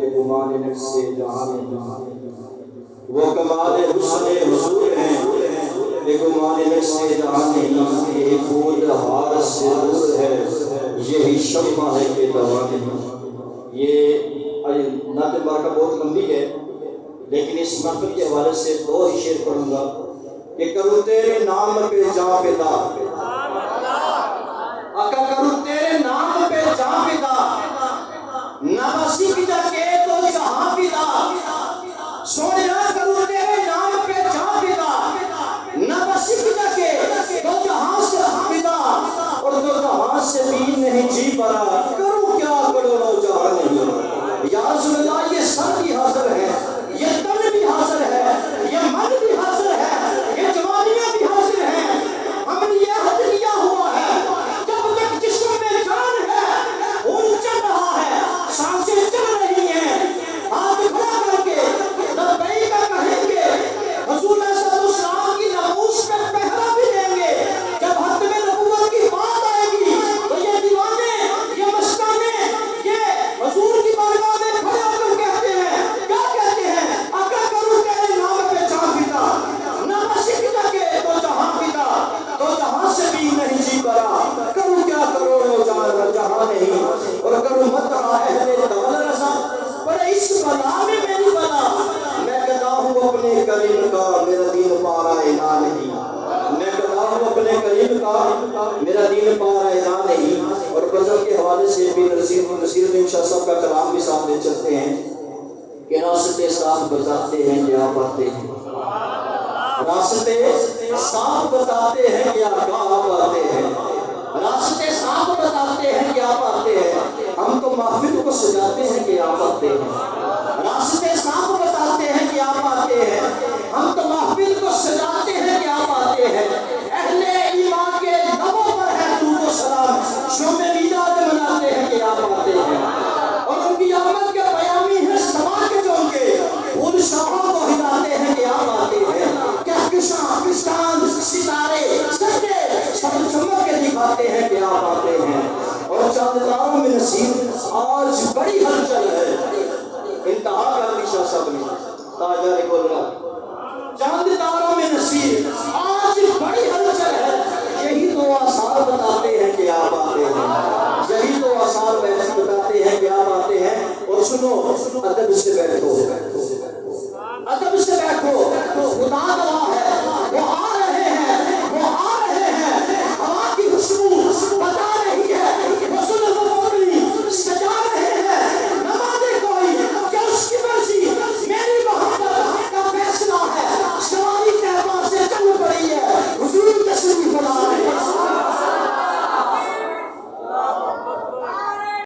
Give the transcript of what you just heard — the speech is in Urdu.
کہ گمان نفس سے جہاں نہیں، وہ کمال حسن حضور ہیں کہ گمان نفس سے جہاں نہیں، یہ بود ہار سے دور ہے، یہی شمع ہے کہ دوا نہیں۔ یہ نعت مبارکہ بہت لمبی ہے، لیکن اس محفل کے حوالے سے دو ہی شعر پڑھوں گا کہ کروں تیرے نام پہ جاں فدا، آقا کروں تیرے نام پہ جاں فدا، نہ بسی فدا کے تو جہاں فدا، سونیا کروں تیرے نام پہ جاں فدا، نہ بسی فدا کے تو جہاں سے فدا، اور تو جہاں سے بھی نہیں جی برا، کروں کیا کروڑوں جہاں نہیں۔ یا رسول اللہ یہ سر بھی حاضر ہے، یہ تن بھی حاضر ہے، یہ من بھی حاضر ہے، یہ جوانیاں بھی حاضر ہیں، ہم نے یہ حد لیا ہوا ہے جب تک جسم میں جان ہے، خون چل رہا ہے، سانسیں چل رہی ہیں، ہاتھ کھڑا کر کے لبیک کہیں گے، حضور صلی اللہ علیہ وسلم کی ناموس پہ پہرا بھی دیں گے، جب حد میں نبوت کی بات آئے گی تو یہ دیوانے، یہ مستانے، یہ حضور کی بارگاہ میں کھڑے ہو کر کہتے ہیں، کیا کہتے ہیں؟ آقا کروں تیرے نام پہ جاں فدا، نہ بسی فدا کے تو جہاں فدا، تو جہاں سے بھی نہیں جی برا، کروں کیا کروڑوں جہاں نہیں، اور کروں مدح اہل دول رضا، پر اس بلا میں میری بلا، میں گدا ہوں اپنے کریم کا، میرا دین پارا انا نہیں، میں گدا ہوں اپنے کریم کا، میرا دین پارا انا نہیں۔ اور غزل کے حوالے سے بھی نصیر الدین شاہ صاحب کا کلام بھی سامنے چلتے ہیں کہ راستے صاف بتاتے ہیں کیا پاتے ہیں، راستے صاف بتاتے ہیں کیا پاتے ہیں، راستے صاف بتاتے ہیں کیا پاتے ہیں، ہم تو محفل کو سجاتے ہیں کیا پاتے ہیں، راستے صاف بتاتے ہیں کیا پاتے ہیں، ہم تو محفل کو سجاتے ہیں کیا پاتے ہیں، اہل ایمان کے لبوں پر ہے درود و سلام، شوم میلاد مناتے ہیں کیا پاتے ہیں، اور ان کی آمد کے پیامی ہیں سما کے جو ان کے پھول شاخوں کو ہلاتے ہیں کیا پاتے ہیں، کہکشاں چاند ستارے سجدے سب چمک کے دکھاتے ہیں کیا پاتے ہیں، اور چاند تاروں میں نصیب آج بڑی ہلچل ہے، انتہا کر دی شاہ صاحب نے تاجدار بول رہا، چاند تاروں میں نصیب آج بڑی ہلچل ہے، یہی تو آثار بتاتے ہیں کیا باتیں ہیں، یہی تو آثار بتاتے ہیں کیا باتیں ہیں۔ اور سنو ادب سے بیٹھو، ادب سے